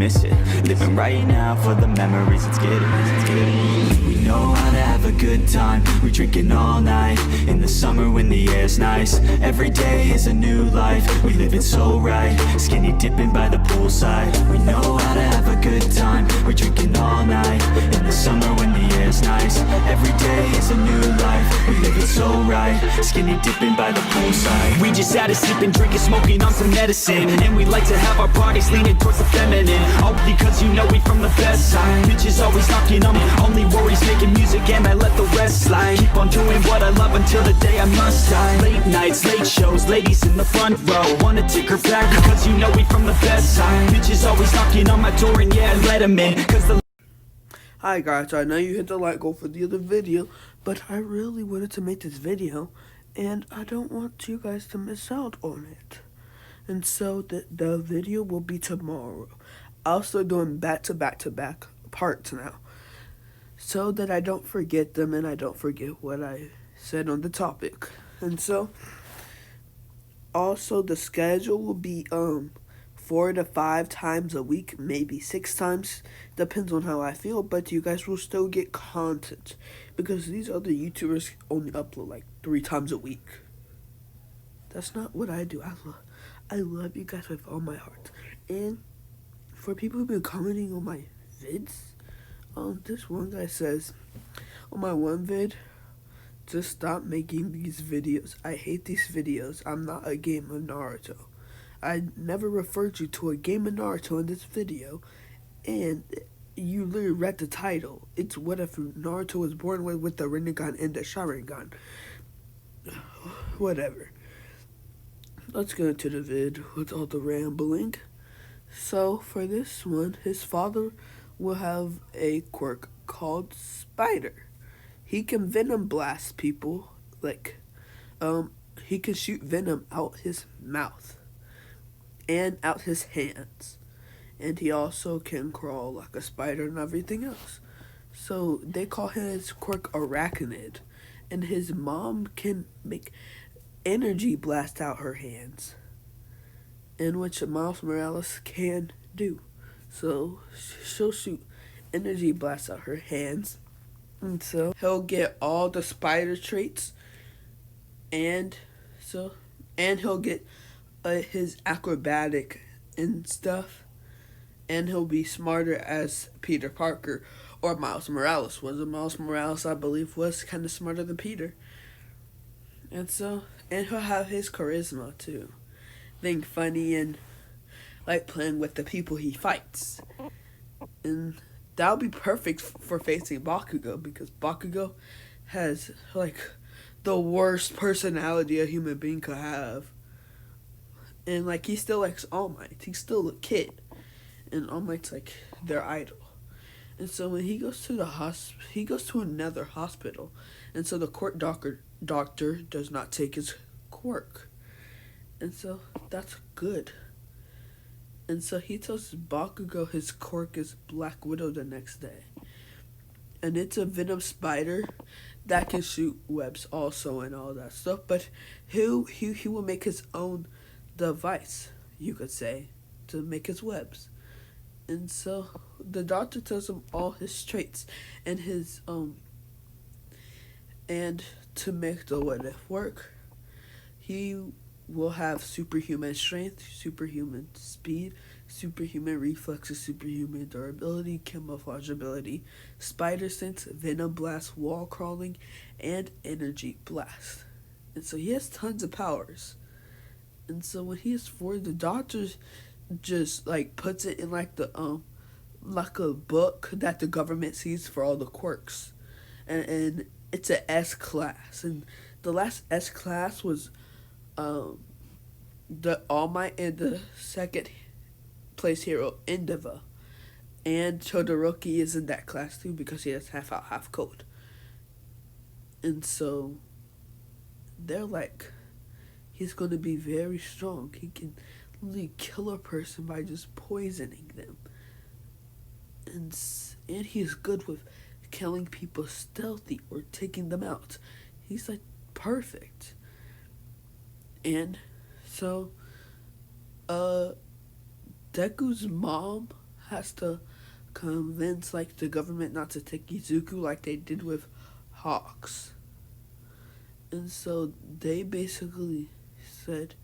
miss it. Living right now for the memories. Let's get it. We know how to have a good time. We drinking all night in the summer when the air's nice. Every day is a new life. We live it so right. Skinny dipping by the poolside. We know how to have a good time. We're drinking all night in the summer when the air's nice. Every day is a new life. We live it so right. Skinny dipping by the poolside. We just out of sipping, drinking, smoking on some medicine, and we like to have our parties leaning towards the feminine. All because you know we from the best side. Bitches always knocking on me. Only worries making music and I let the rest slide. Keep on doing what I love until the day I must die. Late nights, late shows, ladies in the front row wanna take her back because you know we from the best side. Bitches always knocking on my door and yeah, I let them in cause the... Hi guys, I know you hit the like goal for the other video, but I really wanted to make this video and I don't want you guys to miss out on it. And so the video will be tomorrow. I'll start doing back-to-back parts now, so that I don't forget them and I don't forget what I said on the topic. And so, also the schedule will be 4 to 5 times a week, maybe 6 times, depends on how I feel, but you guys will still get content, because these other YouTubers only upload like 3 times a week. That's not what I do. I love you guys with all my heart. And for people who've been commenting on my vids, this one guy says, on my one vid, just stop making these videos. I hate these videos. I'm not a game of Naruto. I never referred you to a game of Naruto in this video, and you literally read the title. It's what if Naruto was born with the Rinnegan and the Sharingan. Whatever. Let's get into the vid with all the rambling. So, for this one, his father will have a quirk called Spider. He can venom blast people, like, he can shoot venom out his mouth and out his hands. And he also can crawl like a spider and everything else. So, they call his quirk Arachnid. And his mom can make energy blast out her hands, in which Miles Morales can do. So she'll shoot energy blasts out her hands, and so he'll get all the spider traits, and he'll get his acrobatic and stuff, and he'll be smarter as Peter Parker or Miles Morales was. And Miles Morales, I believe, was kind of smarter than Peter. And he'll have his charisma too, being funny and like playing with the people he fights. And that'll be perfect for facing Bakugo, because Bakugo has like the worst personality a human being could have. And like he still likes All Might. He's still a kid, and All Might's like their idol. And so when he goes to he goes to another hospital, and so the court doctor does not take his quirk, and so that's good. And so he tells Bakugo his quirk is Black Widow the next day, and it's a venom spider that can shoot webs also and all that stuff. But he will make his own device, you could say, to make his webs. And so the doctor tells him all his traits and his and to make the what if work, he will have superhuman strength, superhuman speed, superhuman reflexes, superhuman durability, camouflage ability, spider sense, venom blast, wall crawling, and energy blast. And so he has tons of powers. And so when he is 4, the doctor just like puts it in like the like a book that the government sees for all the quirks, and it's an S class, and the last S class was the All Might and the second place hero Endeavor, and Todoroki is in that class too because he has half out half cold. And so they're like, he's going to be very strong. He can literally kill a person by just poisoning them. And he's good with killing people stealthy or taking them out. He's like perfect. And so Deku's mom has to convince like the government not to take Izuku like they did with Hawks. And so they basically said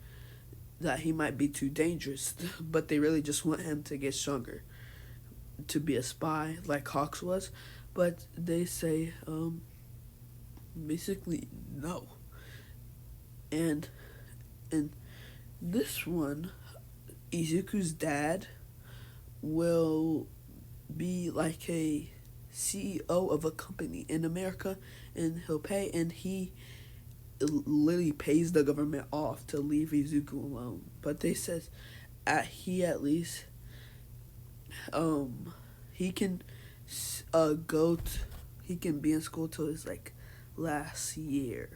that he might be too dangerous, but they really just want him to get stronger, to be a spy like Hawks was. But they say basically no. And in this one, Izuku's dad will be like a CEO of a company in America, and he'll pay, and he literally pays the government off to leave Izuku alone. But they says he at least he can he can be in school till his like last year.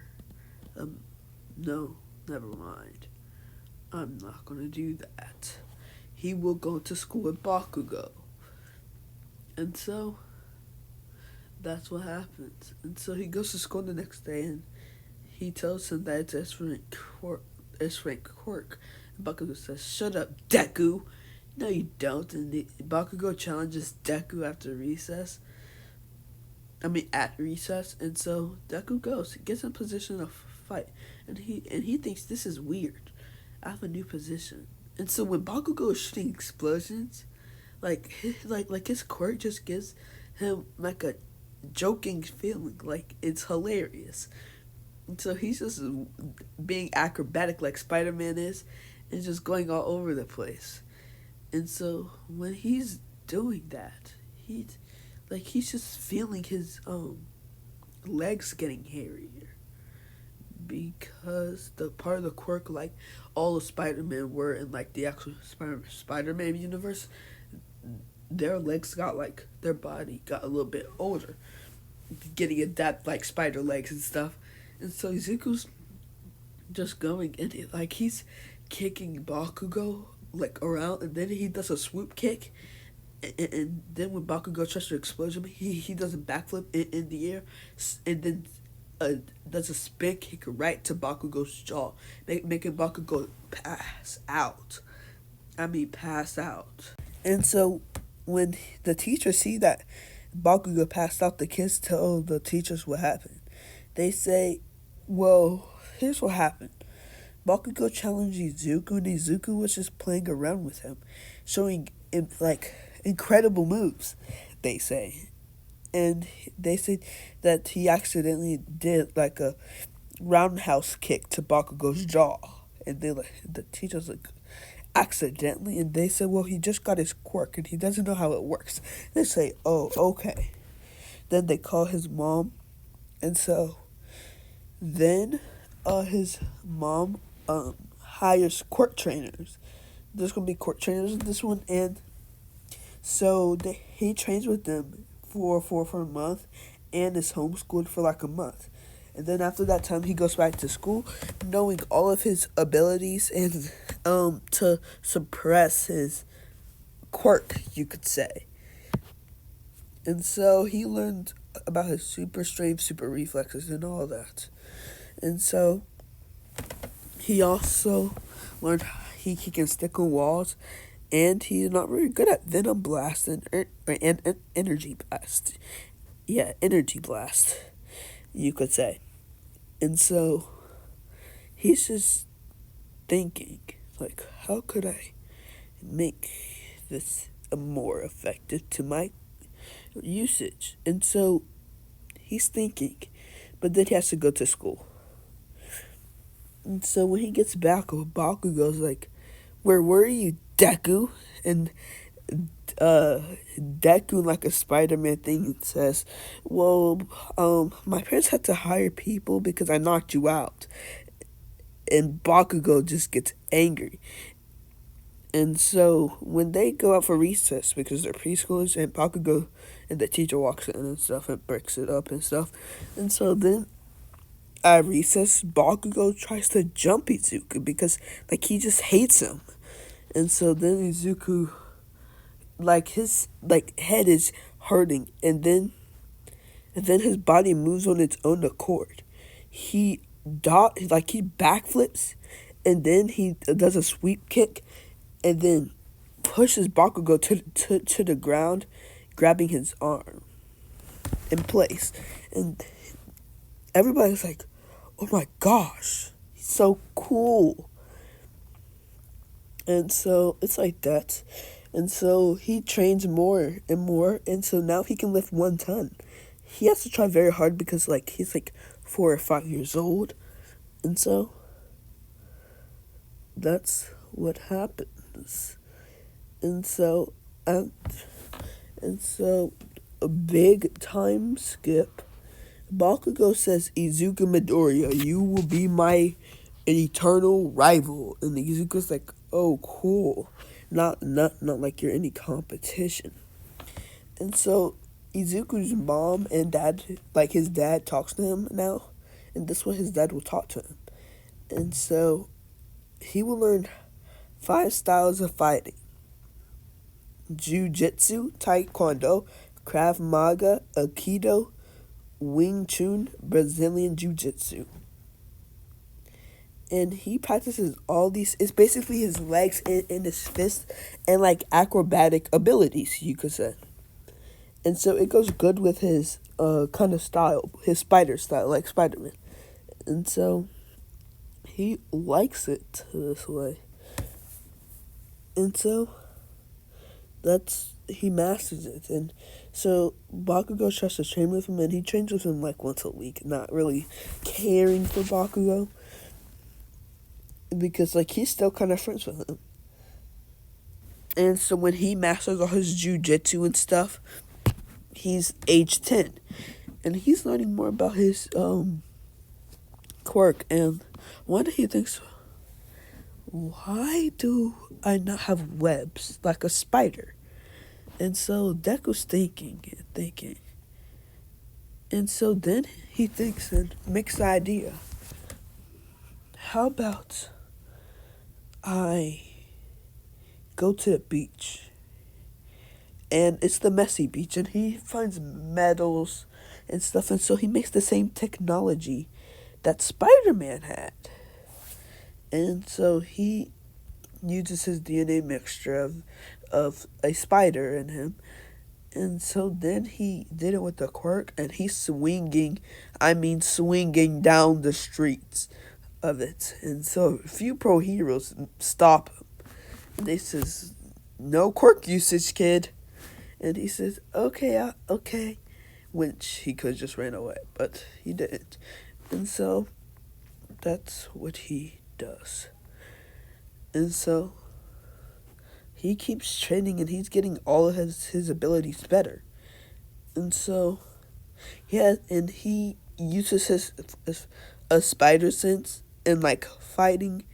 No, never mind. I'm not gonna do that. He will go to school with Bakugo. And so that's what happens. And so he goes to school the next day, and he tells him that it's S-Rank Quirk. And Bakugo says, "Shut up, Deku." No, you don't. And Bakugo challenges Deku after recess. At recess. And so Deku goes. He gets in position to fight. And he thinks this is weird. I have a new position. And so when Bakugo is shooting explosions, his quirk just gives him like a joking feeling, like it's hilarious. And so he's just being acrobatic like Spider-Man is, and just going all over the place. And so when he's doing that, he's just feeling his legs getting hairier, because the part of the quirk like all of Spider-Man were in like the actual Spider-Man universe, their legs got like, their body got a little bit older, getting adapt like spider legs and stuff. And so Izuku's just going, and he's kicking Bakugo like around, and then he does a swoop kick, and then when Bakugo tries to explode him, he does a backflip in the air, and then does a spin kick right to Bakugo's jaw, making Bakugo pass out. Pass out. And so when the teachers see that Bakugo passed out, the kids tell the teachers what happened. They say, well, here's what happened. Bakugo challenged Izuku, and Izuku was just playing around with him, showing like incredible moves, they say. And they said that he accidentally did like a roundhouse kick to Bakugo's jaw. And the teachers accidentally, and they said, well, he just got his quirk and he doesn't know how it works. They say, oh, okay. Then they call his mom, and so then his mom hires quirk trainers. There's gonna be quirk trainers in this one, and so he trains with them for a month, and is homeschooled for like a month. And then after that time, he goes back to school, knowing all of his abilities, and to suppress his quirk, you could say. And so he learned about his super strength, super reflexes, and all that. And so he also learned he can stick on walls, and he's not very good at Venom Blast and Energy Blast. Yeah, Energy Blast, you could say. And so he's just thinking, like, how could I make this more effective to my usage? And so he's thinking, but then he has to go to school. And so when he gets back, Bakugo's like, where were you, Deku? And Deku, like a Spider-Man thing, says, well, my parents had to hire people because I knocked you out. And Bakugo just gets angry. And so when they go out for recess, because they're preschoolers, and Bakugo and the teacher walks in and stuff and breaks it up and stuff. And so then at recess, Bakugo tries to jump Izuku because like he just hates him. And so then Izuku, like his head is hurting, and then his body moves on its own accord. He backflips, and then he does a sweep kick, and then pushes Bakugo to the ground, grabbing his arm in place. And everybody's like, oh my gosh, he's so cool. And so it's like that. And so he trains more and more. And so now he can lift 1 ton. He has to try very hard because he's 4 or 5 years old. And so that's what happens. And so a big time skip. Bakugo says, Izuku Midoriya, you will be my eternal rival. And Izuku's like, oh, cool. Not like you're any competition. And so Izuku's mom and dad, his dad talks to him now. And this is what his dad will talk to him. And so he will learn 5 styles of fighting: Jiu-Jitsu, Taekwondo, Krav Maga, Aikido, Wing Chun, Brazilian Jiu-Jitsu. And he practices all these. It's basically his legs and his fists and acrobatic abilities, you could say. And so it goes good with his kind of style, his spider style, like Spider-Man. And so he likes it this way. And so he masters it. And so Bakugo tries to train with him, and he trains with him once a week, not really caring for Bakugo. Because he's still kind of friends with him. And so when he masters all his jiu-jitsu and stuff, he's age 10. And he's learning more about his quirk. And one day he thinks, why do I not have webs like a spider? And so Deku's thinking. And so then he thinks and makes the idea. How about I go to the beach? And it's the messy beach, and he finds metals and stuff, and so he makes the same technology that Spider-Man had. And so he uses his DNA mixture of a spider in him. And so then he did it with the quirk, and he's swinging down the streets of it. And so a few pro heroes stop him. And they says, no quirk usage, kid. And he says, okay. Which he could just ran away, but he didn't. And so that's what he does. And so he keeps training, and he's getting all of his abilities better. And so and he uses his a spider sense and fighting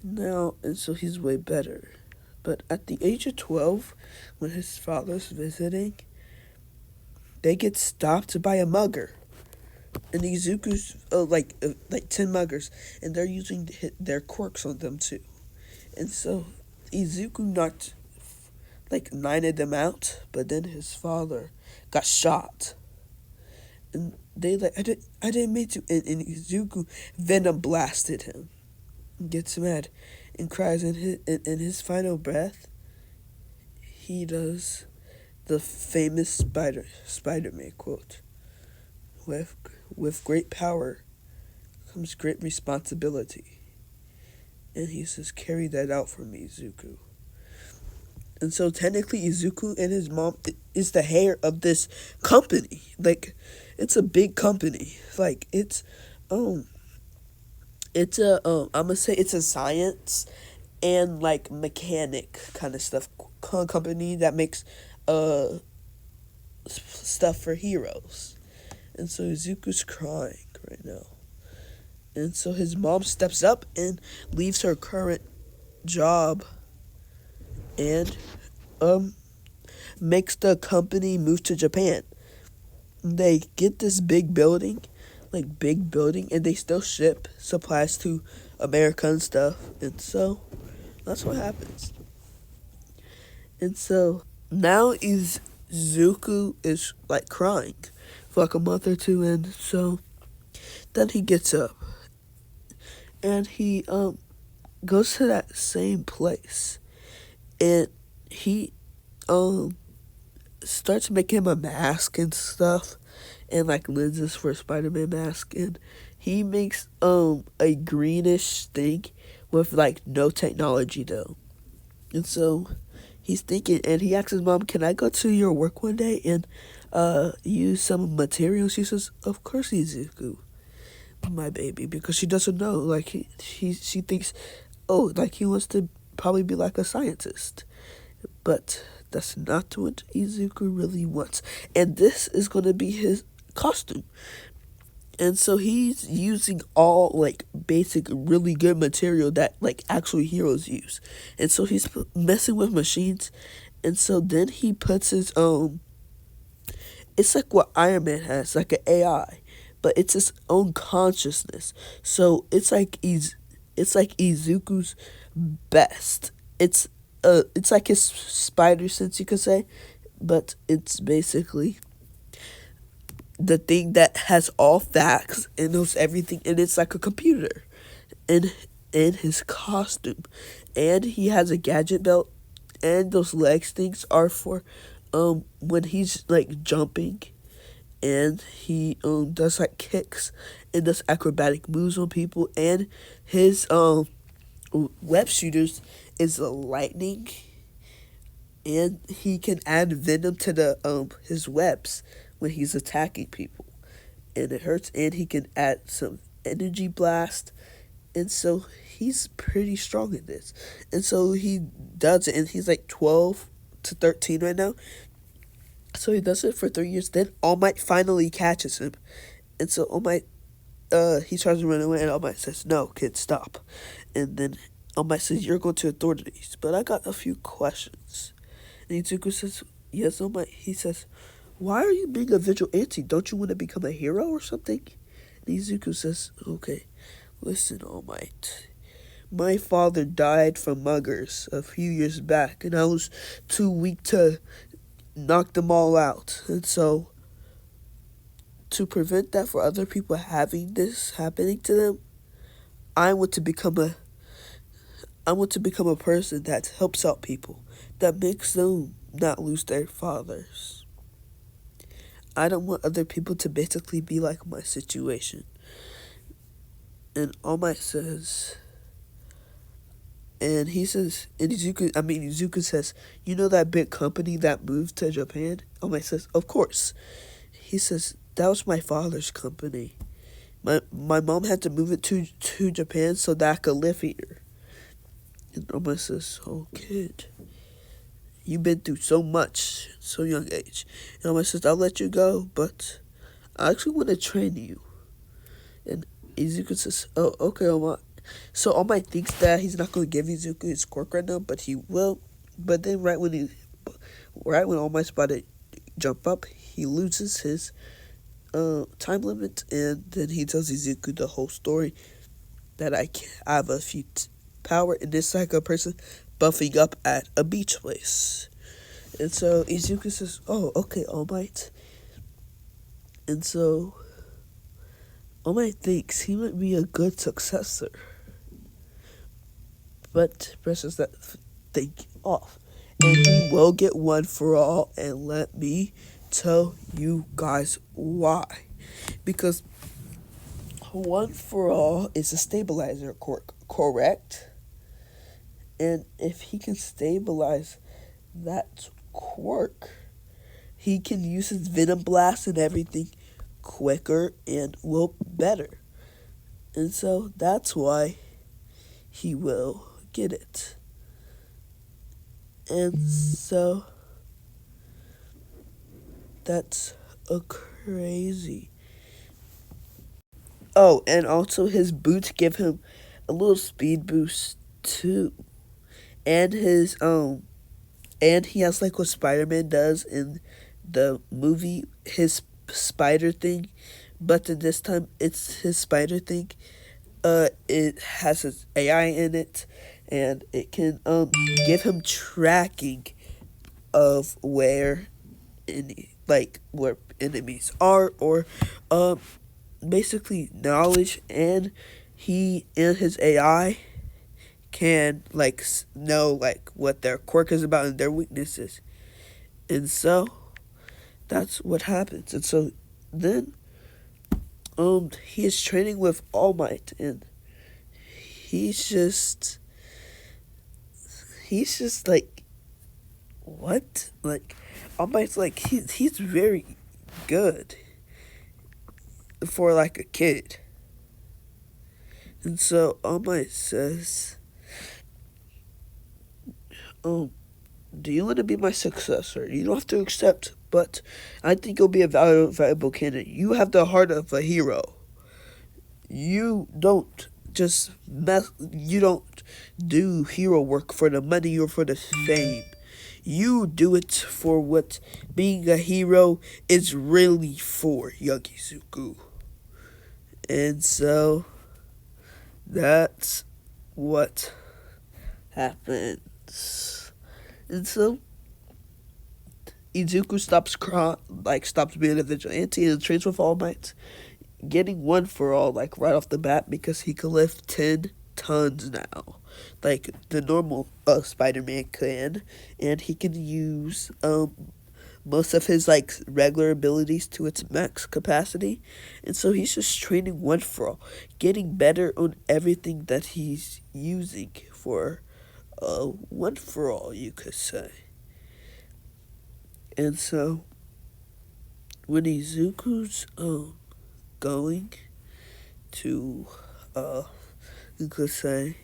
now, and so he's way better. But at the age of 12, when his father's visiting, they get stopped by a mugger. And Izuku's 10 muggers, and they're using their quirks on them too. And so Izuku knocked 9 of them out, but then his father got shot. And they I didn't mean to. And Izuku venom blasted him. Gets mad and cries. In his final breath, he does the famous Spider-Man quote: With great power comes great responsibility. And he says, carry that out for me, Izuku. And so technically Izuku and his mom is the heir of this company. It's a big company. I'm gonna say it's a science and mechanic kind of stuff company that makes stuff for heroes. And so Izuku's crying right now. And so his mom steps up and leaves her current job and makes the company move to Japan. They get this big building, and they still ship supplies to America and stuff. And so that's what happens. And so now Izuku is crying for a month or two, and so then he gets up and he goes to that same place, and he starts making him a mask and stuff, and like lenses for a Spider-Man mask, and he makes a greenish thing with like no technology though. And so he's thinking, and he asks his mom, "Can I go to your work one day and use some materials?" She says, "Of course, Izuku, my baby," because she doesn't know. Like she thinks, oh, like he wants to probably be like a scientist, but that's not what Izuku really wants. And this is gonna be his costume. And so he's using all like basic really good material that like actual heroes use. And so he's messing with machines. And so then he puts his it's like what Iron Man has, like an AI, but it's his own consciousness. So it's like Izuku's best. It's like his spider sense, you could say, but it's basically the thing that has all facts and knows everything, and it's like a computer in his costume. And he has a gadget belt, and those legs things are for when he's like jumping, and he does like kicks and does acrobatic moves on people. And his web shooters is lightning, and he can add venom to the his webs when he's attacking people, and it hurts. And he can add some energy blast, and so he's pretty strong in this. And so he does it, and he's like 12 to 13 right now. So he does it for 3 years. Then All Might finally catches him, and so All Might he tries to run away, and All Might says, "No, kid, stop." And then All Might says, "You're going to authorities, but I got a few questions." And Izuku says, "Yes, All Might." He says, "Why are you being a vigilante? Don't you want to become a hero or something?" And Izuku says, "Okay, listen, All Might. My father died from muggers a few years back, and I was too weak to knock them all out. And so, to prevent that for other people having this happening to them, I want to become a person that helps out people, that makes them not lose their fathers. I don't want other people to basically be like my situation." And All Might says, and he says, and Izuku says, "You know that big company that moved to Japan?" All Might says, "Of course." He says, "That was my father's company. My mom had to move it to Japan so that I could live here." And All Might says, "Oh, kid, you've been through so much at so young age." And All Might says, "I'll let you go, but I actually want to train you." And Izuku says, "Oh, okay, All Might." So All Might thinks that he's not going to give Izuku his quirk right now, but he will. But then right when All Might's about to jump up, he loses his time limit, and then he tells Izuku the whole story that I have a few power, and it's like a person buffing up at a beach place. And so Izuku says, "Oh, okay, All Might." And so All Might thinks he might be a good successor, but brushes that thing off. And he will get One for All, and let me tell you guys why. Because One for All is a stabilizer quirk, correct? And if he can stabilize that quirk, he can use his Venom Blast and everything quicker and will better. And so that's why he will get it. And so that's a crazy. Oh, and also his boots give him a little speed boost too. And his and he has like what Spider-Man does in the movie, his spider thing, but then this time it's his spider thing. It has his AI in it, and it can give him tracking of where where enemies are, or basically knowledge. And he and his AI can know what their quirk is about and their weaknesses. And so that's what happens. And so then he is training with All Might, and he's just what? All Might's he's very good for a kid. And so All Might says, do you want to be my successor? You don't have to accept, but I think you'll be a valuable candidate. You have the heart of a hero. You don't you don't do hero work for the money or for the fame. You do it for what being a hero is really for, young Izuku. And so that's what happens. And so Izuku stops being a vigilante and trains with All Might, getting one for all right off the bat because he can lift 10 tons now, the normal Spider-Man can, and he can use most of his regular abilities to its max capacity. And so he's just training one for all, getting better on everything that he's using for one for all, you could say. And so when Izuku's going to you could say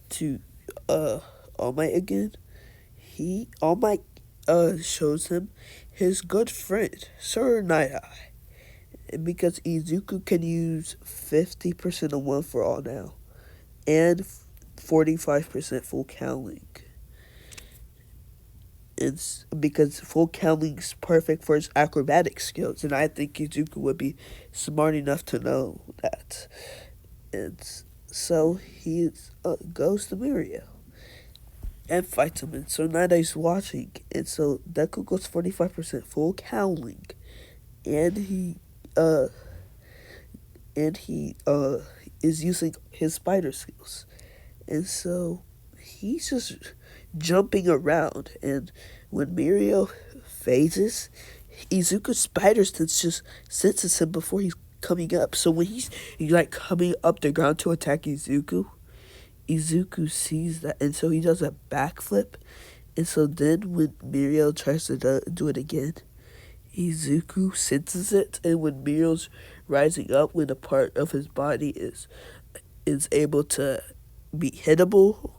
to All Might again, All Might shows him his good friend Sir Night Eye, and because Izuku can use 50% of one for all now and 45% full cowling. It's because full cowling's perfect for his acrobatic skills, and I think Izuku would be smart enough to know that. And so he goes to Mirio and fights him, and so Night Eye's watching, and so Deku goes 45% full cowling, and he is using his spider skills, and so he's just jumping around, and when Mirio phases, Izuku's spider sense just senses him before he's coming up. So when he's coming up the ground to attack Izuku sees that, and so he does a backflip. And so then when Mirio tries to do it again, Izuku senses it, and when Mirio's rising up, when a part of his body is able to be hittable,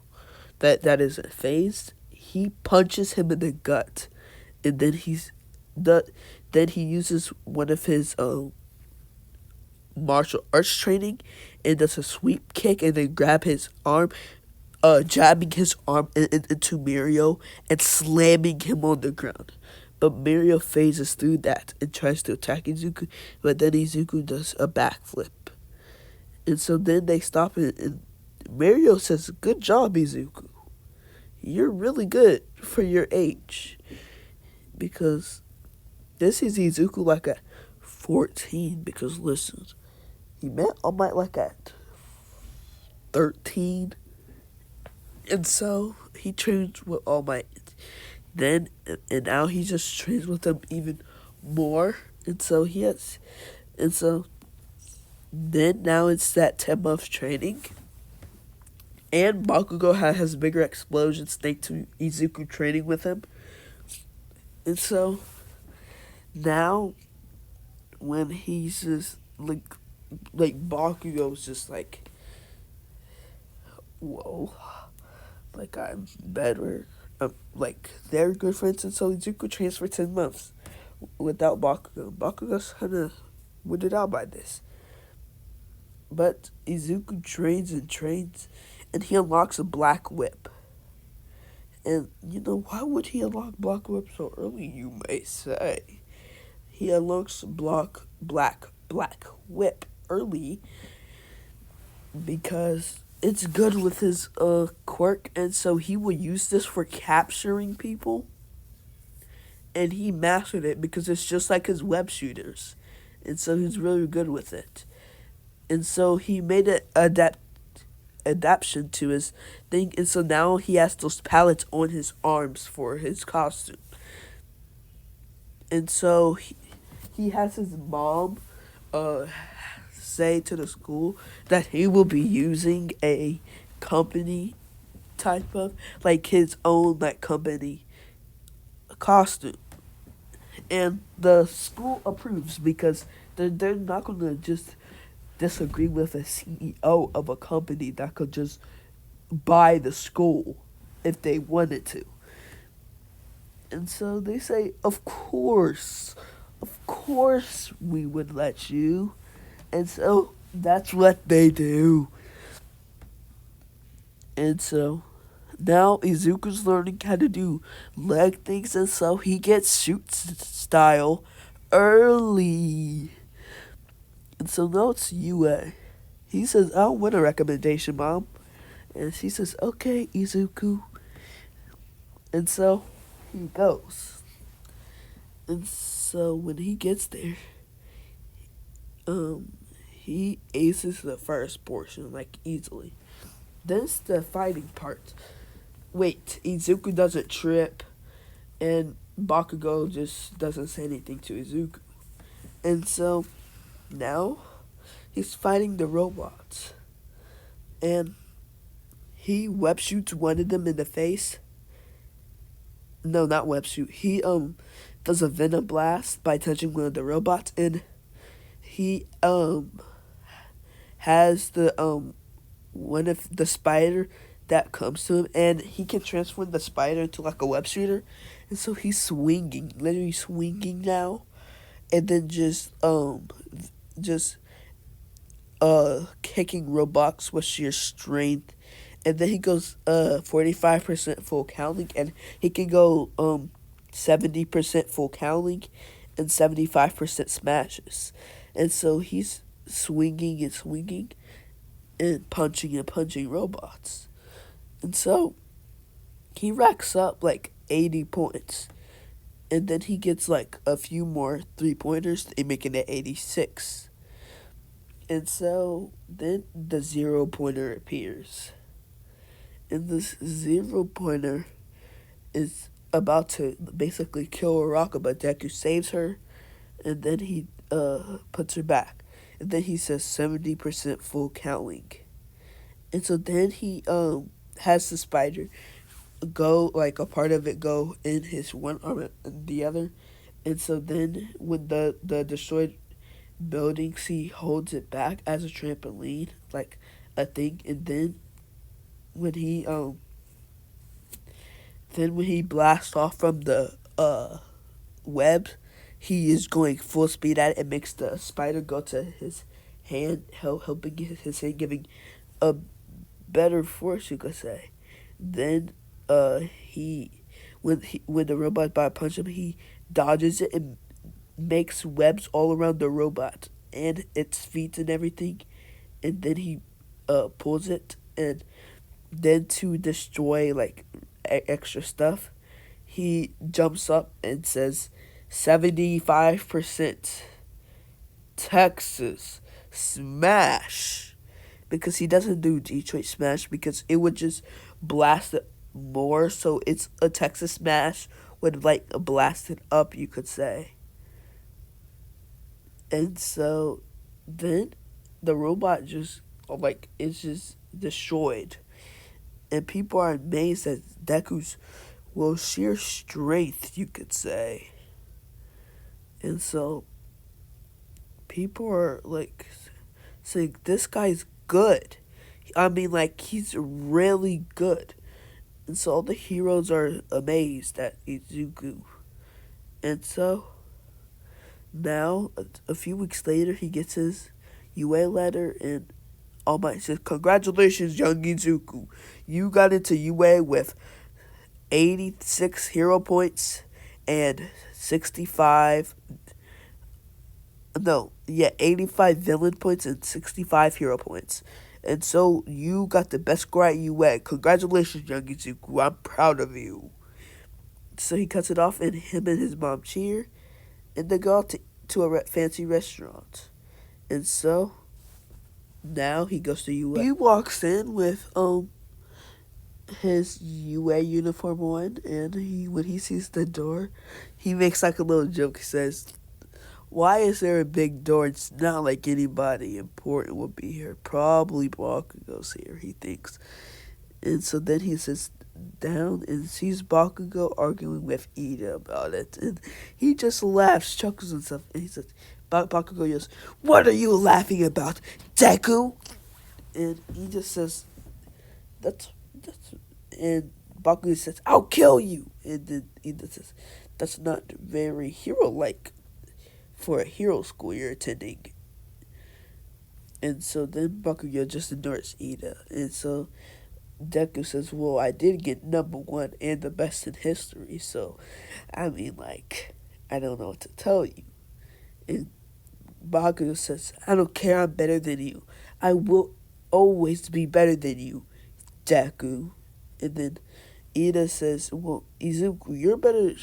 that isn't phased, he punches him in the gut, and then he uses one of his martial arts training and does a sweep kick, and then grab his arm, jabbing his arm into Mirio and slamming him on the ground. But Mirio phases through that and tries to attack Izuku, but then Izuku does a backflip. And so then they stop it, and Mirio says, "Good job, Izuku. You're really good for your age." Because this is Izuku at 14. Because listen, he met All Might at 13. And so he trains with All Might. Then, and now he just trains with him even more. And so then now it's that 10-month training. And Bakugo has bigger explosions thanks to Izuku training with him. And so now when he's just Bakugo's just whoa, I'm better. They're good friends, and so Izuku trains for 10 months without Bakugo. Bakugo's kind of weirded out by this. But Izuku trains and trains, and he unlocks a black whip. And, why would he unlock black whip so early, you may say? He unlocks black whip early because it's good with his quirk, and so he will use this for capturing people. And he mastered it because it's just like his web shooters. And so he's really good with it. And so he made it adaptation to his thing, and so now he has those pallets on his arms for his costume. And so he has his mom say to the school that he will be using a company type of like his own like company costume, and the school approves because they're not going to just disagree with a CEO of a company that could just buy the school if they wanted to. And so they say, of course we would let you. And so that's what they do. And so now Izuku's learning how to do leg things, and so he gets shoot style early. And so now it's UA. He says, I don't want a recommendation, Mom. And she says, okay, Izuku. And so he goes. And so when he gets there, he aces the first portion, like, easily. Then it's the fighting part. Wait, Izuku doesn't trip, and Bakugo just doesn't say anything to Izuku. And so now he's fighting the robots, and he web shoots one of them in the face. No, not web shoot. He does a venom blast by touching one of the robots, and he has the one of the spider that comes to him, and he can transform the spider into like a web shooter, and so he's swinging, literally swinging now, and then just kicking robots with sheer strength. And then he goes 45% full cowling, and he can go 70% full cowling and 75% smashes. And so he's swinging and swinging and punching robots. And so he racks up like 80 points. And then he gets like a few more 3-pointers, making it 86. And so then the 0-pointer appears. And this 0-pointer is about to basically kill Araka, but Deku saves her, and then he puts her back. And then he says 70% full cowling. And so then he has the spider go, like a part of it go in his one arm and the other. And so then when the destroyed buildings, he holds it back as a trampoline, like a thing. And then when he blasts off from the web, he is going full speed at it and makes the spider go to his hand, helping his hand, giving a better force, you could say. Then when the robot by punch him, he dodges it and makes webs all around the robot and its feet and everything. And then he pulls it, and then to destroy like extra stuff, he jumps up and says 75% Texas smash, because he doesn't do Detroit smash because it would just blast it more. So it's a Texas smash would like blast it up, you could say. And so then the robot just like is just destroyed. And people are amazed at Deku's, well, sheer strength, you could say. And so people are like saying, this guy's good. I mean, like, he's really good. And so all the heroes are amazed at Izuku. And so now, a few weeks later, he gets his UA letter, and All Might says, congratulations, young Izuku. You got into UA with 86 hero points and 85 villain points and 65 hero points. And so you got the best score at UA. Congratulations, young Izuku. I'm proud of you. So he cuts it off, and him and his mom cheer, and they go out to a fancy restaurant. And so now he goes to UA. He walks in with his UA uniform on, and when he sees the door, he makes like a little joke. He says, "Why is there a big door? It's not like anybody important will be here. Probably Bakugo's here," he thinks. And so then he sits down and sees Bakugo arguing with Ida about it. And he just laughs, chuckles and stuff. And he says, Bakugo yells, "What are you laughing about, Deku?" And he just says, that's, and Bakugo says, "I'll kill you." And then Ida says, "That's not very hero-like for a hero school you're attending." And so then Bakugo just ignores Ida. And so Deku says, "Well, I did get number 1 and the best in history, so, I mean, like, I don't know what to tell you." And Bakugo says, "I don't care, I'm better than you. I will always be better than you, Deku." And then Ida says, "Well, Izuku, you're a better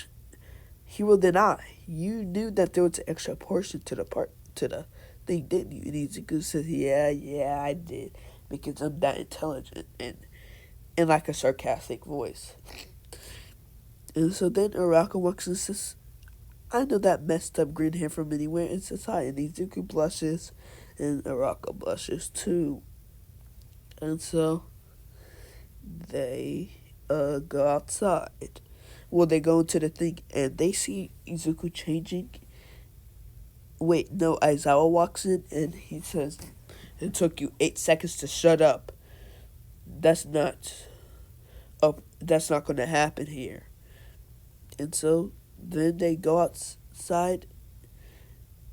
hero than I. You knew that there was an extra portion to the thing, didn't you?" And Izuku says, yeah, I did, because I'm that intelligent," and in like a sarcastic voice. And so then Araka walks and says, "I know that messed up green hair from anywhere," and says hi. And Izuku blushes, and Araka blushes too. And so they go outside. Well, they go into the thing, and they see Izuku changing. Wait, no, Aizawa walks in, and he says, "It took you 8 seconds to shut up. That's not going to happen here." And so then they go outside,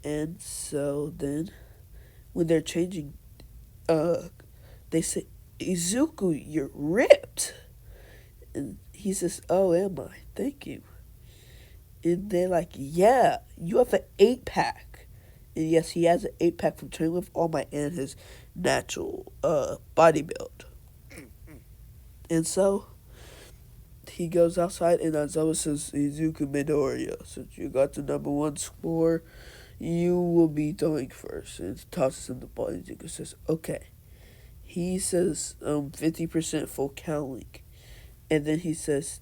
and so then when they're changing, they say, "Izuku, you're ripped." And he says, "Oh, am I? Thank you." And they're like, "Yeah, you have an 8-pack. And yes, he has an 8-pack from training with All Might and his natural body build. And so he goes outside, and Aizawa says, "Izuku Midoriya, since you got the number 1 score, you will be throwing first." And tosses him the ball, and Izuku says, "Okay." He says 50% full counting. And then he says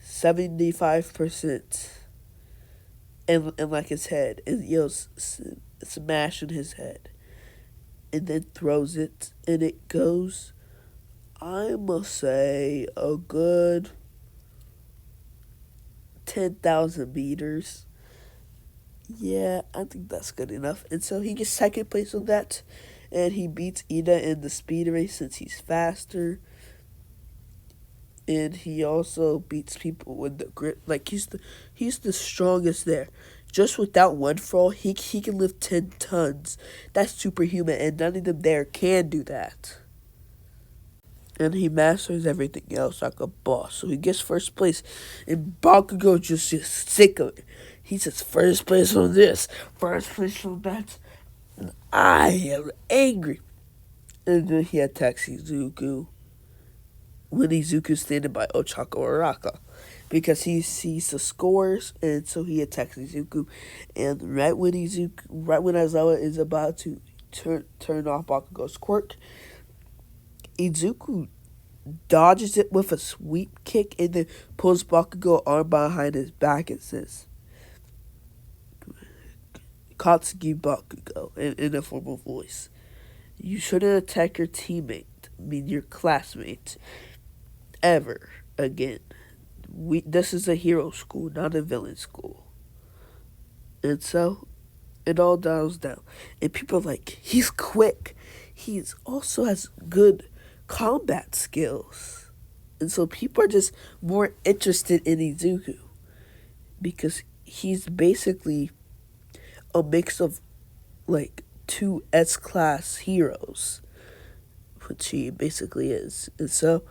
75% in like his head, and yells smash in his head, and then throws it, and it goes, I must say, a good 10,000 meters. Yeah, I think that's good enough. And so he gets second place on that, and he beats Ida in the speed race since he's faster. And he also beats people with the grip. Like, he's the strongest there. Just without one fall, he can lift 10 tons. That's superhuman, and none of them there can do that. And he masters everything else like a boss. So he gets first place. And Bakugo just sick of it. He says, "First place on this, first place on that. And I am angry." And then he attacks Izuku when Izuku's standing by Ochako Araka, because he sees the scores, and so he attacks Izuku. And right when Aizawa is about to turn off Bakugo's quirk, Izuku dodges it with a sweep kick and then pulls Bakugo arm behind his back and says, "Katsuki Bakugo," in a formal voice, "You shouldn't attack your teammate, your classmate, ever again. This is a hero school, not a villain school." And so it all dials down. And people are like, "He's quick. He also has good combat skills." And so people are just more interested in Izuku, because he's basically a mix of like 2 S-class heroes, which he basically is. And so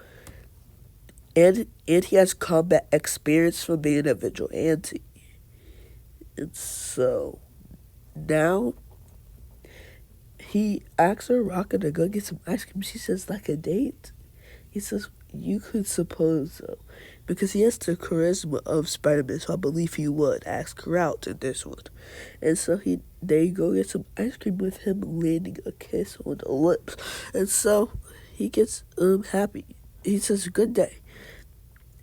and he has combat experience from being a vigilante. And so now he asks Araka to go get some ice cream. She says, "Like a date?" He says, "You could suppose so, because he has the charisma of Spider-Man, so I believe he would ask her out in this one. And so they go get some ice cream with him landing a kiss on the lips. And so he gets happy. He says good day.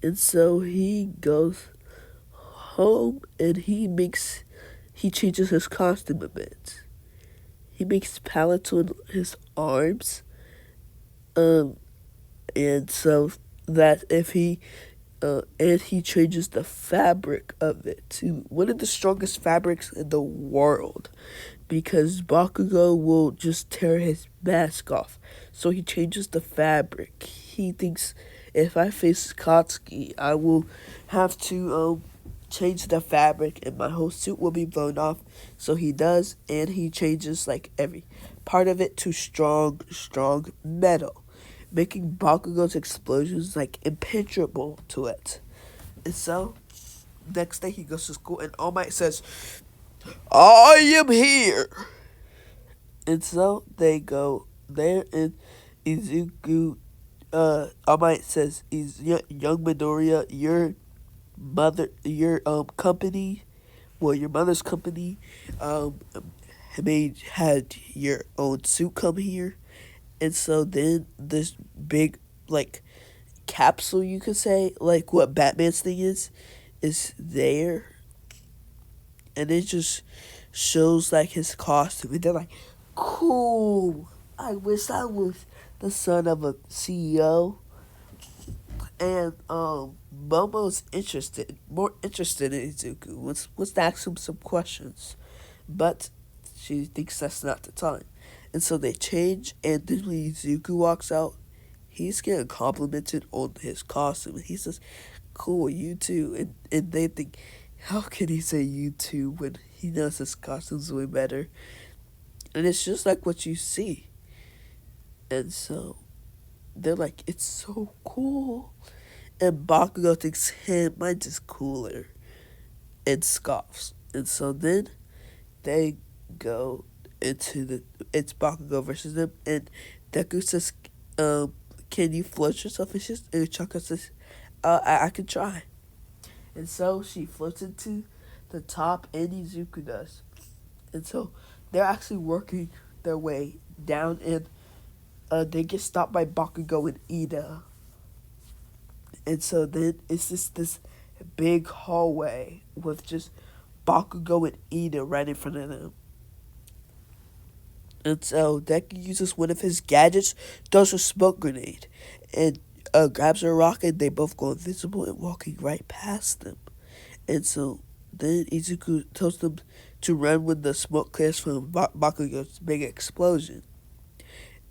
And so he goes home and he changes his costume a bit. He makes pallets on his arms. And so that if he and he changes the fabric of it to one of the strongest fabrics in the world, because Bakugo will just tear his mask off. So he changes the fabric. He thinks if I face Katsuki, I will have to change the fabric and my whole suit will be blown off. So he does, and he changes like every part of it to strong metal, making Bakugo's explosions like impenetrable to it. And so next day he goes to school and All Might says, I am here. And so they go there and Izuku All Might says, young Midoriya, your company, well, your mother's company had your own suit come here. And so then this big, like, capsule, you could say, like what Batman's thing is there. And it just shows, like, his costume. And they're like, cool. I wish I was the son of a CEO. And Momo's more interested in Izuku. Wants to ask him some questions. But she thinks that's not the time. And so they change, and then when Izuku walks out, he's getting complimented on his costume. And he says, cool, you too. And they think, how can he say you too when he knows his costume's way better? And it's just like what you see. And so they're like, it's so cool. And Bakugo thinks, hey, mine's just cooler. And scoffs. And so then they go into it's Bakugo versus them. And Deku says, can you float yourself? And Chaka says, I can try. And so she floats into the top, and Izuku does. And so they're actually working their way down, and they get stopped by Bakugo and Ida. And so then it's just this big hallway with just Bakugo and Ida right in front of them. And so Deku uses one of his gadgets, throws a smoke grenade, and grabs a rocket. They both go invisible and walking right past them. And so then Izuku tells them to run when the smoke clears from Bakugo's big explosion.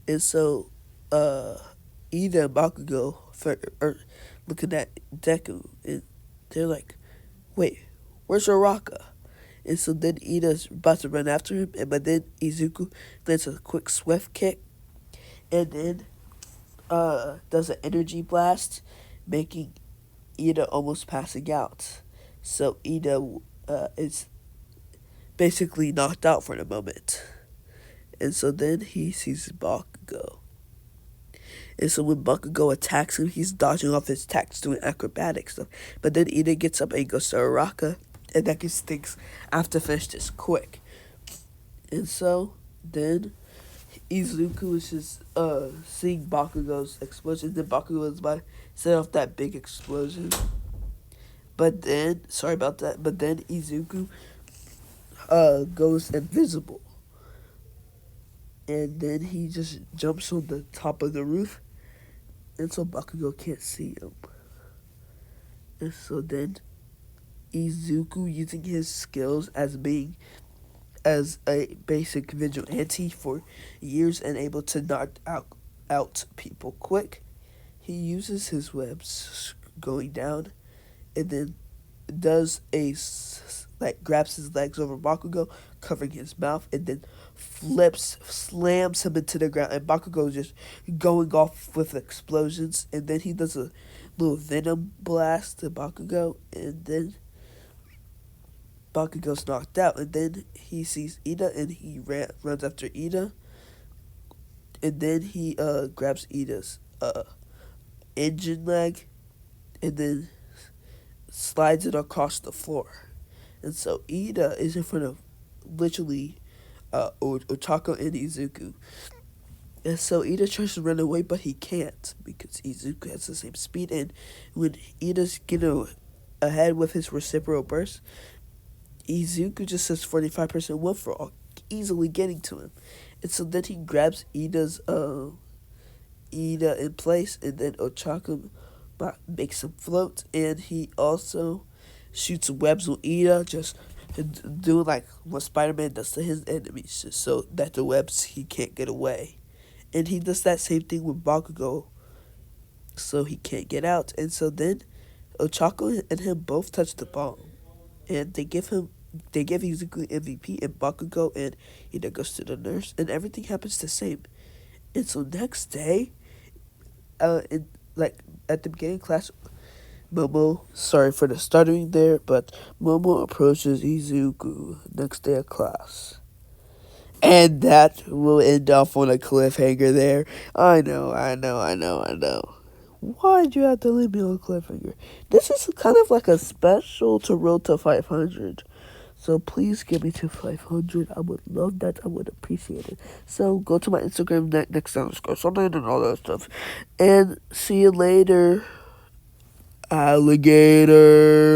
And so Ida and Bakugo are looking at Deku, and they're like, wait, where's Uraraka? And so then Ida's about to run after him, but then Izuku lands a quick swift kick, and then does an energy blast, making Ida almost passing out. So Ida is basically knocked out for the moment. And so then he sees Bakugo. And so when Bakugo attacks him, he's dodging off his attacks, doing acrobatic stuff. But then Ida gets up and goes to Uraraka, and Deku thinks, I have to finish this quick. And so then Izuku is just seeing Bakugo's explosion. Then Bakugo is about to set off that big explosion. But then, sorry about that, but then Izuku goes invisible. And then he just jumps on the top of the roof. And so Bakugo can't see him. And so then Izuku, using his skills as a basic vigilante for years and able to knock out people quick, he uses his webs going down, and then grabs his legs over Bakugo, covering his mouth, and then slams him into the ground, and Bakugo just going off with explosions, and then he does a little venom blast to Bakugo, and then Bakugo's knocked out, and then he sees Ida, and he runs after Ida, and then he grabs Ida's engine leg, and then slides it across the floor. And so Ida is in front of literally Ochako and Izuku. And so Ida tries to run away, but he can't because Izuku has the same speed. And when Ida's getting ahead with his reciprocal burst, Izuku just says 45% win for all, easily getting to him. And so then he grabs Ida in place, and then Ochako makes him float, and he also shoots webs with Ida, just doing like what Spider-Man does to his enemies, just so that the webs he can't get away. And he does that same thing with Bakugo, so he can't get out. And so then Ochako and him both touch the ball, and they give Izuku MVP, and Bakugo and Ida goes to the nurse, and everything happens the same. And so next day, at the beginning of class, sorry for the stuttering there, but Momo approaches Izuku next day of class. And that will end off on a cliffhanger there. I know. Why'd you have to leave me on a cliffhanger? This is kind of like a special to Road to 500. So please get me to 500. I would love that. I would appreciate it. So go to my Instagram, next_something and all that stuff. And see you later, alligator.